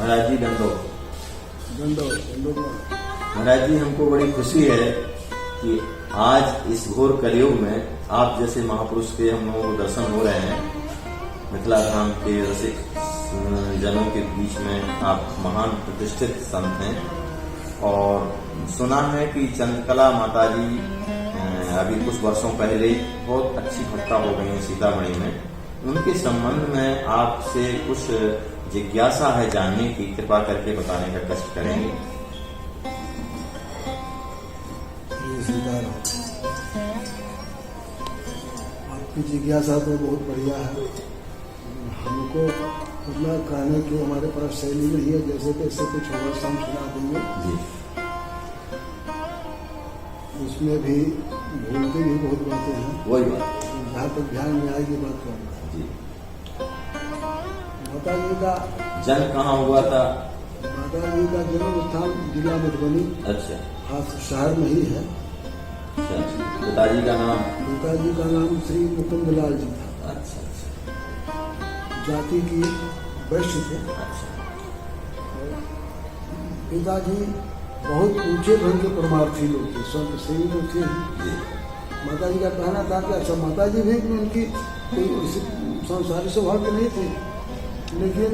महाराज जी दंडो। महाराज जी, हमको बड़ी खुशी है कि आज इस घोर कलयुग में आप जैसे महापुरुष के हम लोगों को दर्शन हो रहे हैं। मिथिला धाम के रसिक जनों के बीच में आप महान प्रतिष्ठित संत हैं और सुना है कि चंद्रकला माता जी अभी कुछ वर्षों पहले बहुत अच्छी भक्ता हो गई हैं सीतामढ़ी में। उनके संबंध में आपसे कुछ जिज्ञासा है जानने की, कृपा करके बताने का कष्ट करेंगे। आपकी जिज्ञासा तो बहुत बढ़िया है। हमको उतना कहने की हमारे पास शैली नहीं है, जैसे तैसे कुछ होगा हम सुना देंगे जी। उसमें भी भूलते भी बहुत बातें हैं, वही बात जहाँ तक ध्यान में आएगी बात करना जी। माता जी का जन्म कहाँ हुआ था? माता जी का जन्म स्थान जिला मधुबनी, अच्छा, खास शहर में ही है। पिताजी का नाम? पिताजी का नाम श्री मुकुंद लाल जी था। अच्छा, जाति की वैश्य थे। पिताजी बहुत ऊंचे ढंग के परमार्थी लोग थे, संत सेवी लोग थे। माता जी का कहना था कि अच्छा, माता जी भी उनकी कोई संसारी स्वभाव के नहीं थे, लेकिन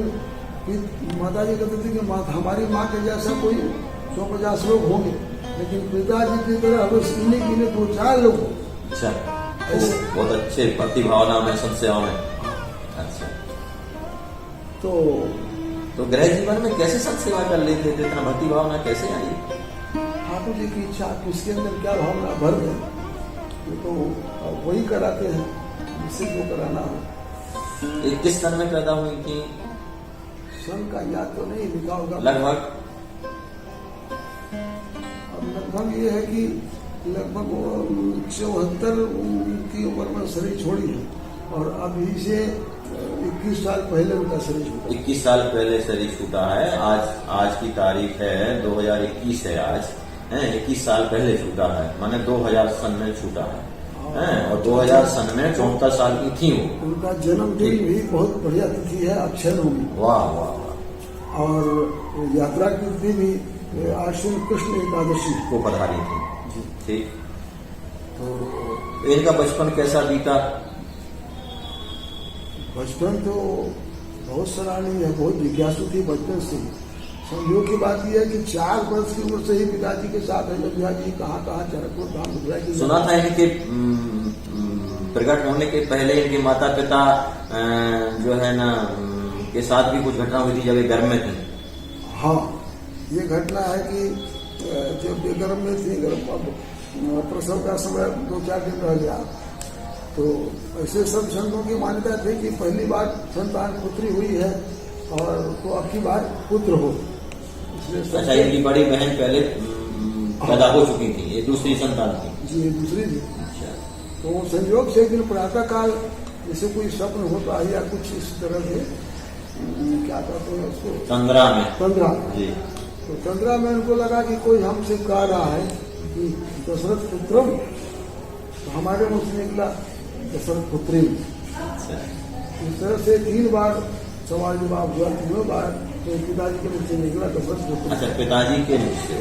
माता जी कहते थे कि हमारी माँ के जैसा कोई 150 लोग होंगे, लेकिन पिताजी की तरह बस इन्हीं 2-4 लोग। अच्छा, ऐसे बहुत अच्छे भक्ति भावना में, संशयों में। अच्छा, तो गृह जीवन में कैसे संत सेवा कर लेते थे? इतना भक्ति भावना कैसे आई? ठाकुर जी की इच्छा, किसके अंदर क्या भावना भर गए, ये तो वही कराते हैं जिससे जो कराना हो। एक किस सन में पैदा हुई थी? सन का याद तो नहीं लिखा होगा, लगभग ये है कि लगभग 74 की उम्र में शरीर छोड़ी है और अभी से 21 साल पहले उनका शरीर छूटा। 21 साल पहले शरीर छूटा है। आज की तारीख है 2021 है आज, 21 साल पहले छूटा है, माने 2000 सन में छूटा है और 2000 सन में 74 साल की थी वो। उनका जन्मदिन भी बहुत बढ़िया तिथि है, अक्षय नवमी। वाह वाह वाह। और यात्रा की तिथि भी आश्विन कृष्ण एकादशी को पधारी थी। ठीक, तो इनका बचपन कैसा बीता? बचपन तो बहुत सराहनीय है, बहुत जिज्ञासु थी बचपन से। संयोग की बात यह है कि 4 वर्ष की उम्र से ही पिताजी के साथ अयोध्या जी कहाँ चरकपुर धाम मथुरा की। सुना था इनके प्रकट होने के पहले इनके माता पिता जो है ना के साथ भी कुछ घटना हुई थी जब ये गर्भ में थी। हाँ, ये घटना है कि जब ये गर्भ में थी, प्रसव का समय 2-4 दिन रह गया, तो ऐसे सब संतों की मान्यता थी कि पहली बार संतान पुत्री हुई है और तो अब की बार पुत्र हो। अच्छा, इनकी बड़ी बहन पहले पैदा हो चुकी थी, ये दूसरी संतान थी जी, ये दूसरी थी। अच्छा, तो संयोग से एक दिन प्रातः काल जैसे कोई स्वप्न होता है या कुछ इस तरह से, क्या कहते हैं उसको, तंद्रा जी। तो तंद्रा में उनको लगा कि कोई हमसे कह रहा है कि दशरथ पुत्रम, तो हमारे मुंह से निकला दशरथ पुत्री। इस तरह से 3 बार सवाल जवाब हुआ, 3 बार तो पिताजी के मुख से निकला दशरथ पुत्री। अच्छा, पिताजी के मुख से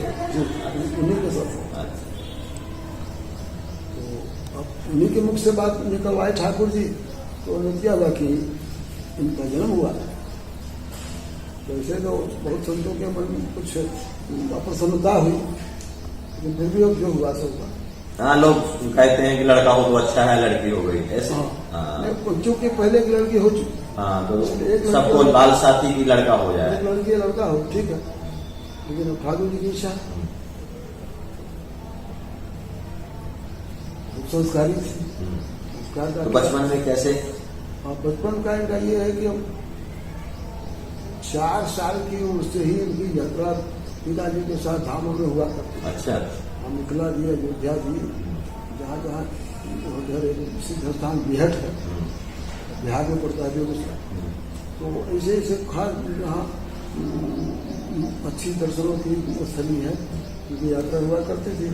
उन्हीं के साथ। तो अब उन्हीं के मुख से बात निकलवाए ठाकुर जी, तो उन्होंने क्या हुआ कि इनका जन्म हुआ। तो ऐसे तो बहुत संतों के मन में कुछ अप्रसन्नता हुई, लेकिन फिर भी जो हुआ सब हुआ। हाँ, लोग कहते हैं कि लड़का हो तो अच्छा है, लड़की हो गई ऐसे। चूंकि पहले एक लड़की हो चुकी, हाँ, तो सबको लाल साथी की लड़का हो जाए, एक लड़की लड़का हो, ठीक है, लेकिन ठाकुर जी की इच्छा संस्कारी थी। तो बचपन में कैसे? बचपन का इनका ये है कि हम 4 साल की उम्र से ही इनकी यात्रा पिताजी के साथ धामों में हुआ करती। अच्छा, हम निकला जी अयोध्या जी, जहाँ जहाँ उधर एक सिद्ध स्थान बिहट है, बिहार में पड़ता है बेगूसराय। तो ऐसे ऐसे खास जहाँ अच्छी दर्शनों की स्थली है, उनकी यात्रा हुआ करती थी।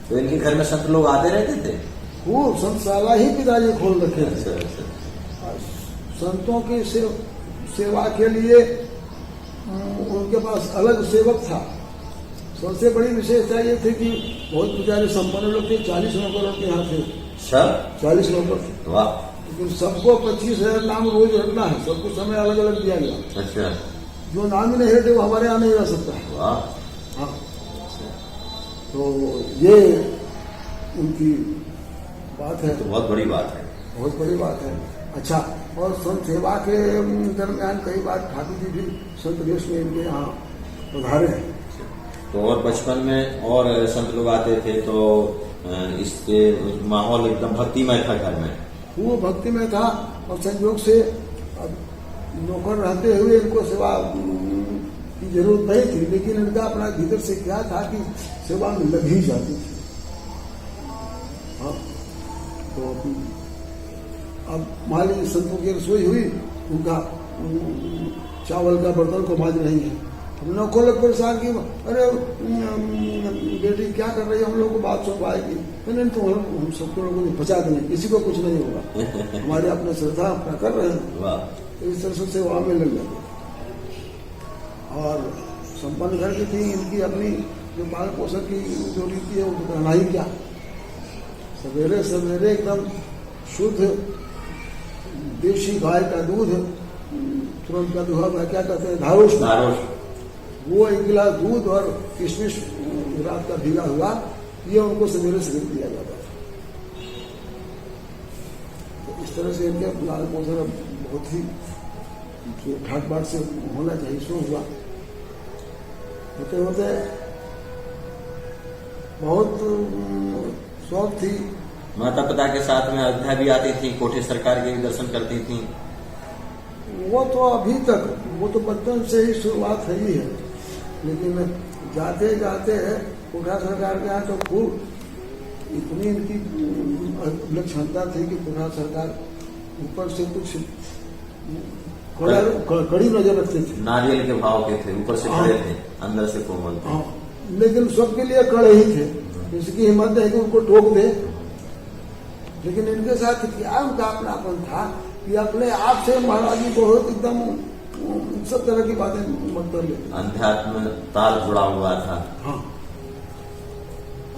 तो इनके घर में संत लोग आते रहते थे? खूब संतशाला ही पिताजी खोल रखे थे। अच्छा। संतों की सेवा के लिए उनके पास अलग सेवक था। सबसे बड़ी विशेषता ये थी कि बहुत पुजारी संपन्न लोग थे, 40 नौकरों के यहाँ थे, सब 40 नौकर थे। वाह। लेकिन सबको 25,000 नाम रोज रखना है, सबको समय अलग अलग दिया गया। अच्छा। जो नाम ही नहीं रखे वो हमारे यहाँ नहीं रह सकता है। वाह। हाँ, तो ये उनकी बात है। तो बहुत बड़ी बात है। बहुत बड़ी बात है। अच्छा, और संत सेवा के दरमियान कई बार ठाकुर जी भी संत वेश में इनके यहाँ पधारे हैं। तो और बचपन में और संत लोग आते थे तो इसके माहौल एकदम भक्तिमय था घर में। वो भक्ति में था और संयोग से अब नौकर रहते हुए इनको सेवा की जरूरत नहीं थी, लेकिन इनका अपना भीतर से क्या था कि सेवा में लग ही जाती थी। हाँ, तो अब मान लीजिए संतों की रसोई हुई, उनका चावल का बर्तन को मांझ रही है, हम नौकर लोग परेशान की, अरे बेटी क्या कर रही है, हम लोग को बात सुन पाएगी, नहीं तो हम सबको लोगों ने बचा देंगे, किसी को कुछ नहीं होगा, हमारे अपने श्रद्धा अपना कर रहे हैं। इस तरह से सेवा में लग जाते। और संपन्न घर की थी, इनकी अपनी जो पालन पोषण की जो रीति है वो तो कहना ही क्या। सवेरे सवेरे एकदम शुद्ध देशी गाय का दूध, तुरंत का दूध क्या कहते हैं, धारोश, वो 1 गिलास दूध और किशमिश रात का भीगा हुआ, ये उनको सवेरे सवेरे दिया जाता था। तो इस तरह से इनके लाल पोषण बहुत ही ठाट बाट से होना चाहिए, सो हुआ। होते होते बहुत शौक थी। माता पिता के साथ में अयोध्या भी आती थी, कोठी सरकार के भी दर्शन करती थी। वो तो अभी तक, वो तो बचपन से ही शुरुआत है ही है, लेकिन जाते जाते कोठा सरकार के यहाँ तो खूब इतनी इनकी विलक्षणता थी कि कोठा सरकार ऊपर से कुछ कड़ी नजर रखते थे। नारियल के भाव के थे, ऊपर से खड़े थे, अंदर से कोमल थे। हाँ, लेकिन सबके लिए कड़े ही थे, इसकी हिम्मत है कि उनको टोक दे। लेकिन इनके साथ क्या उनका अपनापन था कि अपने आप से महाराज जी बहुत एकदम सब तरह की बातें मत कर लेते। अध्यात्म ताल जुड़ा हुआ था। हाँ,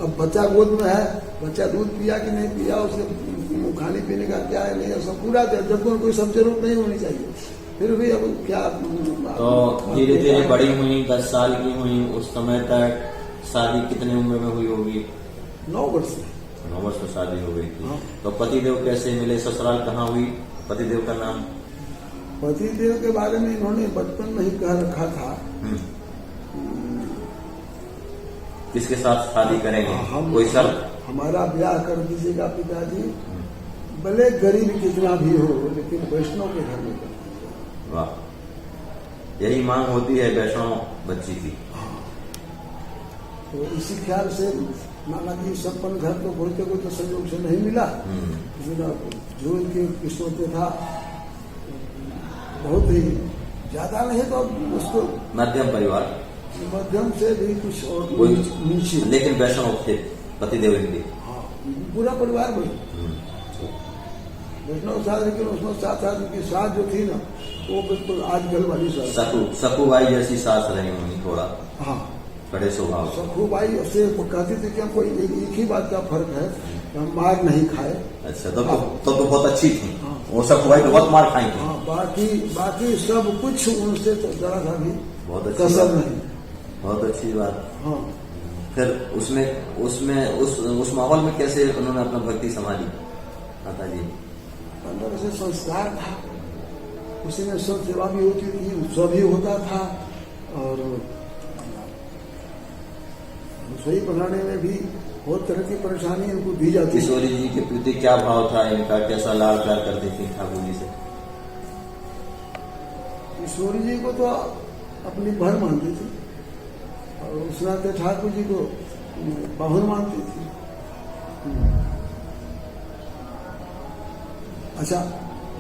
अब बच्चा गोद में है, बच्चा दूध पिया कि नहीं पिया, उसके खाने पीने का क्या है नहीं, सब पूरा था। जब तक कोई सब जरूरत नहीं होनी चाहिए, फिर भी अब क्या। तो धीरे धीरे बड़ी हुई, 10 साल की हुई, उस समय तक शादी कितने उम्र में हुई होगी? 9 वर्ष। 9 वर्ष में शादी हो गई थी। हाँ। तो पतिदेव कैसे मिले, ससुराल कहाँ हुई, पतिदेव का नाम? पतिदेव के बारे में इन्होंने बचपन में ही कह रखा था। किसके साथ शादी करेंगे? हम कोई शर्त? हमारा ब्याह कर दीजिएगा पिताजी, भले गरीब कितना भी हो, लेकिन वैष्णव के घर में कर दीजिएगा। वाह, यही मांग होती है वैष्णव बच्ची की। तो इसी ख्याल से नाना जी संपन्न घर तो बोलते कोई तो संयोग से नहीं मिला, जो इनके किस्मत में था, बहुत ही ज्यादा नहीं तो उसको मध्यम परिवार, मध्यम से भी कुछ और नीचे, लेकिन वैष्णव थे पतिदेव इनके। हाँ, पूरा परिवार में वैष्णव साथ, लेकिन उसमें साथ साथ उनकी सास जो थी ना, वो बिल्कुल आजकल वाली सास, सखुबाई जैसी सास रही होंगी, थोड़ा हाँ बड़े स्वभाव। सखुबाई से कहती थी कि हमको एक ही बात का फर्क है, हम मार नहीं खाए। अच्छा, तो बहुत अच्छी थी। हाँ। वो सखुबाई तो बहुत मार खाई थी। हाँ, बाकी सब कुछ उनसे तो जरा सा भी बहुत अच्छी कसर नहीं। बहुत अच्छी बात। हाँ, फिर उसमें उस माहौल में कैसे उन्होंने अपना भक्ति संभाली माता जी? अंदर से संस्कार था, उसी में सब सेवा भी होती थी, उत्सव भी होता था, और रसोई बनाने में भी बहुत तरह की परेशानी इनको दी जाती। किशोरी जी के प्रति क्या भाव था इनका, कैसा लाड़ प्यार करती थी ठाकुर जी से? किशोरी जी को तो अपनी बहन मानती थी, और उस नाते ठाकुर जी को पाहुन मानती थी। अच्छा,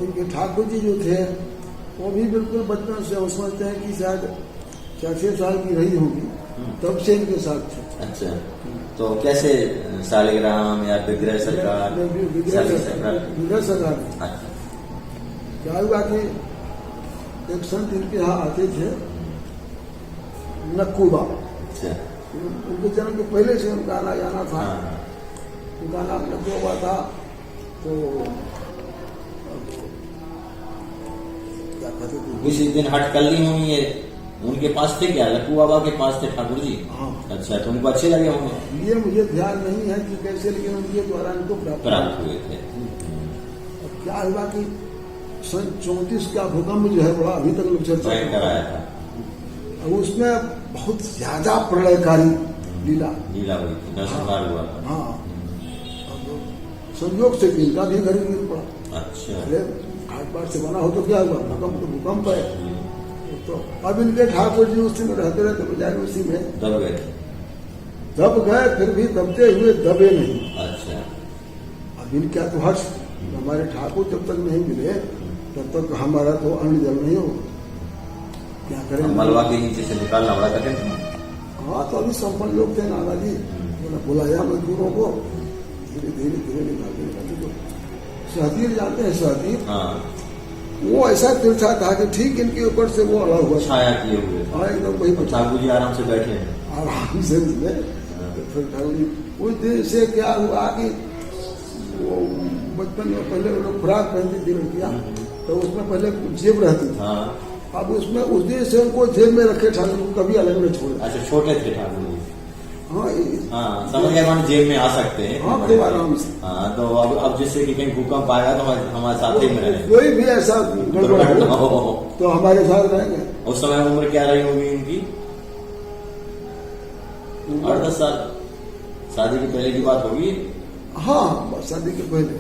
इनके ठाकुर जी जो थे वो भी बिल्कुल बचपन से, वो समझते हैं कि शायद 4-6 साल की रही होगी तब से इनके साथ थे। अच्छा, तो कैसे शालिग्राम या विग्रह सरकार? विग्रह सरकार। अच्छा, क्या हुआ कि एक संत इनके यहाँ आते थे, नक्कूबा। अच्छा। उनके जन्म के पहले से उनका आना जाना था। हाँ। उनका नाम नक्कूबा था। तो क्या कहते थे, इसी दिन हटकली हुई है, उनके पास थे क्या? लक्कू बाबा के पास थे ठाकुर जी? हाँ। अच्छा, तो उनको अच्छे लगे होंगे? ये मुझे ध्यान नहीं है कि कैसे, लेकिन उनके द्वारा इनको प्राप्त हुए थे। अब क्या हुआ कि सन 34 का भूकंप जो है बड़ा अभी तक लोग चर्चा कराया था। अब उसमें बहुत ज्यादा प्रलयकारी लीला हुई थी, नरसंहार हुआ था। हाँ। अब संयोग से इनका भी घर गिर पड़ा। अच्छा। अरे घाट बार से बना हो तो क्या हुआ, भूकंप तो भूकंप है। तो अब इनके ठाकुर जी उसी में रहते रहते बजाय उसी में दब गए, फिर भी दबते हुए दबे नहीं। अच्छा। अब इनका तो हर्ष, हमारे ठाकुर जब तक नहीं मिले तब तक हमारा तो अन्न जल नहीं होगा, क्या करें। मलबा के नीचे से निकालना बड़ा कठिन था। हाँ, तो अभी संपन्न लोग थे नाना जी, उन्होंने बुलाया मजदूरों को, धीरे धीरे निकालते तो सहदीर जानते हैं, सहदीर। हाँ। वो ऐसा तिरछा था कि ठीक इनके ऊपर से वो अड़ा हुआ छाया किए हुए। हाँ, एकदम वही ठाकुर जी आराम से बैठे हैं, आराम से उसमें। फिर ठाकुर जी उस दिन से क्या हुआ कि वो बचपन में पहले वो लोग फ्राक पहनती थी लड़कियां, तो उसमें पहले जेब रहती थी। हाँ। अब उसमें उस दिन से उनको जेब में रखे ठाकुर को कभी अलग में छोड़े। अच्छा, छोटे थे ठाकुर जी। हाँ, हाँ, समझ गया, मान जेब में आ सकते हैं। हाँ, खूब आराम से। हाँ, तो अब जिससे कि कहीं भूकंप आएगा तो हमारे साथ ही में रहे, कोई भी ऐसा दुर्घटना हो तो हमारे साथ रहेंगे। उस समय उम्र क्या रही होगी इनकी? 8-10 साल। शादी के पहले की बात होगी। हाँ, शादी के पहले।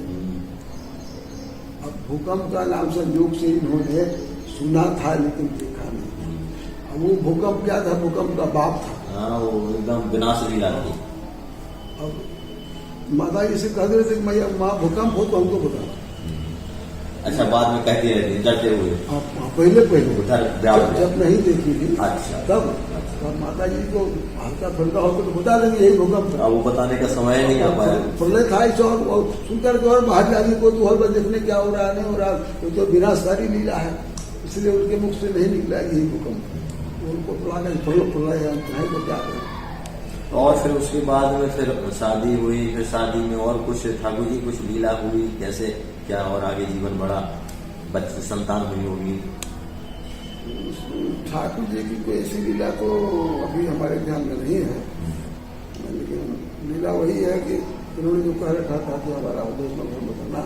अब भूकंप का नाम संयोग से इन्होंने सुना था लेकिन देखा नहीं। अब वो भूकंप क्या था, भूकंप का बाप था। हाँ, वो एकदम विनाश लीला थी। अब माता जी से कह रहे थे कि मैया माँ भूकंप हो तो हमको बता। अच्छा, बाद में कहती रहती डरते हुए? पहले उधर जब नहीं देखी थी। अच्छा। तब माता जी को हल्का फुल्का होकर तो बता देंगे यही भूकंप था। वो बताने का समय नहीं आ पाया। प्रलय था इस और सुनकर के और बाहर जाने को तो हर देखने क्या हो रहा है नहीं हो रहा, तो जो विनाशकारी लीला है, इसलिए उनके मुख से नहीं निकला यही भूकंप। उनको प्रलय है तो क्या करें। और फिर उसके बाद में फिर शादी हुई, फिर शादी में और कुछ ठाकुर जी कुछ लीला हुई, कैसे क्या और आगे जीवन बढ़ा, बच्चे संतान हुई होगी? ठाकुर जी की कोई ऐसी लीला तो अभी हमारे ध्यान में नहीं है, लेकिन लीला वही है कि उन्होंने जो कह रखा था कि हमारा उद्देश्य में धर्म करना,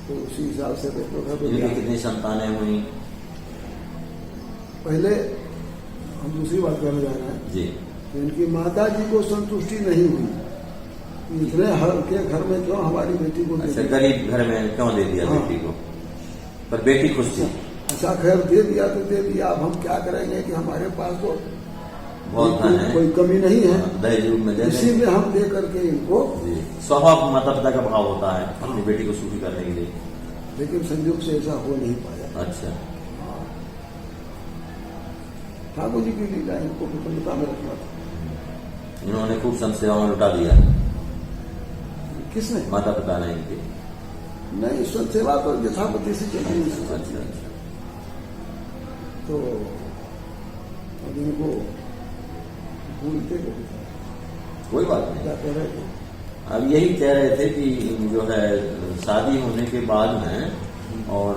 तो उसी हिसाब से देखो था। इनकी कितनी संतानें हुई? पहले हम दूसरी बात करने जा रहे हैं जी। तो इनकी माता जी को संतुष्टि नहीं हुई, इतने हल्के घर में क्यों हमारी बेटी को। अच्छा, गरीब घर में क्यों दे दिया? हाँ। बेटी को, पर बेटी खुश थी। अच्छा, खैर दे दिया तो दे दिया, अब हम क्या करेंगे कि हमारे पास तो बहुत कोई कमी नहीं है, दहेज रूप में इसी में हम दे करके इनको। स्वभाव माता पिता का भाव होता है अपनी बेटी को सुखी करने के लिए, लेकिन संयोग से ऐसा हो नहीं पाया। अच्छा। ठाकुर जी की लीला इनको प्रसन्नता में रखना था। इन्होंने खूब संत सेवा में लुटा दिया। किसने? माता पिता ने इनके। नहीं, संत सेवा तो यथापति से चली। अच्छा। तो अब इनको भूलते कोई बात नहीं। क्या कह रहे थे? अब यही कह रहे थे कि जो है शादी होने के बाद में और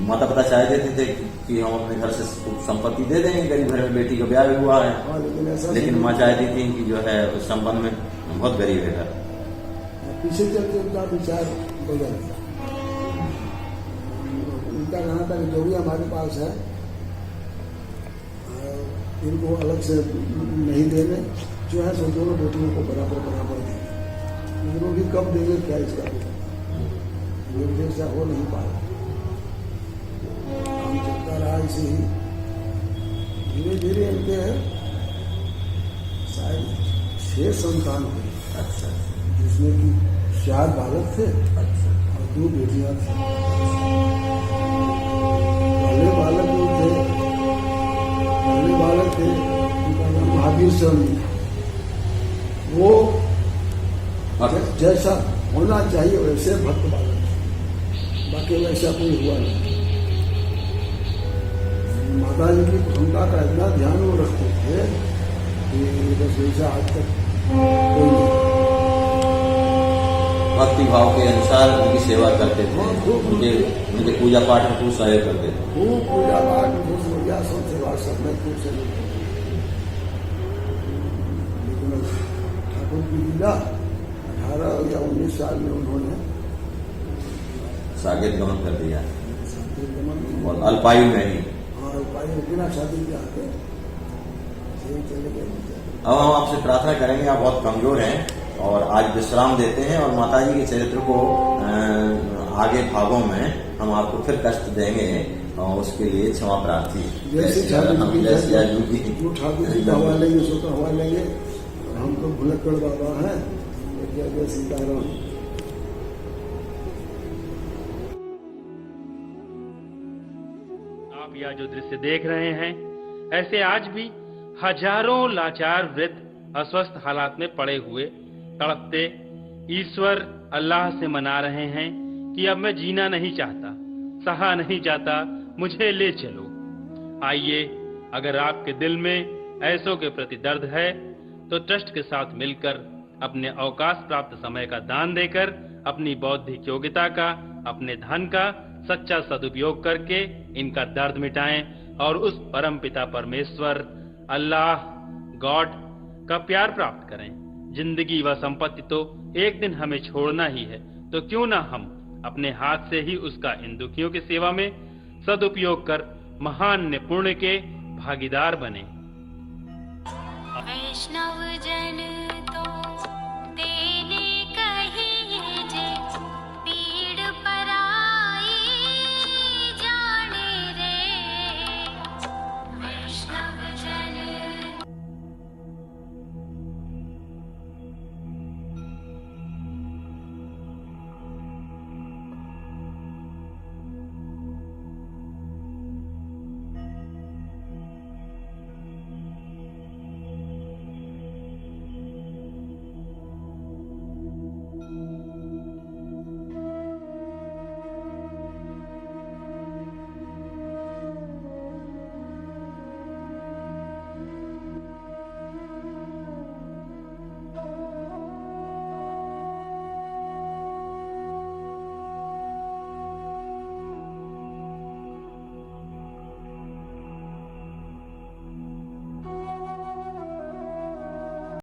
माता पिता चाहते थे कि हम अपने घर से संपत्ति दे देंगे, गरीब घर में बेटी का ब्याह भी हुआ है, लेकिन माँ चाहती थी कि जो है उस संबंध में बहुत गरीब है घर। पीछे चलते उनका विचार बदल गया। उनका कहना था कि जो भी हमारे पास है इनको अलग से नहीं देने, जो है सो दोनों बेटियों को बराबर देंगे। दोनों भी कब देंगे क्या इसका ऐसा हो नहीं पाया। काम चलता रहा ऐसे ही, धीरे धीरे इनके शायद 6 संतान हुई। अच्छा। जिसमें कि 4 बालक थे। अच्छा। और 2 बेटियां थी। पहले बालक जो थे, उनका नाम महावीर शरण था। वो जैसा होना चाहिए वैसे भक्त बालक, बाकी वैसा कोई हुआ नहीं। माता जी की प्रसन्नता का इतना ध्यान वो रखते थे कि बस वैसा आज तक कोई नहीं। भक्ति भाव के अनुसार उनकी सेवा करते थे, उनके पूजा पाठ में खूब सहयोग करते थे। खूब पूजा पाठ खूब पूजा सब सेवा सब में खूब सहयोग करते थे। लेकिन ठाकुर की लीला 18 या 19 साल में उन्होंने साकेत गमन कर दिया गमन और अल्पायु में ही। हाँ, अल्पायु में बिना शादी के आते चले गए। अब हम आपसे प्रार्थना करेंगे, आप बहुत कमजोर हैं और आज विश्राम देते हैं और माता जी के चरित्र को आगे भागों में हम आपको फिर कष्ट देंगे और उसके लिए क्षमा प्रार्थी। जैसे ठाकुर जी का हवा लेंगे सो का हवा लेंगे। हम तो भुलक्कड़ बाबा हैं। जय जय सीताराम। आप यह जो दृश्य देख रहे हैं, ऐसे आज भी हजारों लाचार वृद्ध अस्वस्थ हालात में पड़े हुए तड़पते ईश्वर अल्लाह से मना रहे हैं कि अब मैं जीना नहीं चाहता, सहा नहीं जाता, मुझे ले चलो। आइए, अगर आपके दिल में ऐसों के प्रति दर्द है तो ट्रस्ट के साथ मिलकर अपने अवकाश प्राप्त समय का दान देकर अपनी बौद्धिक योग्यता का, अपने धन का सच्चा सदुपयोग करके इनका दर्द मिटाएं और उस परम पिता परमेश्वर अल्लाह गॉड का प्यार प्राप्त करें। जिंदगी व संपत्ति तो एक दिन हमें छोड़ना ही है, तो क्यों ना हम अपने हाथ से ही उसका इन दुखियों की सेवा में सदुपयोग कर महान पुण्य के भागीदार बने। वैष्णव जन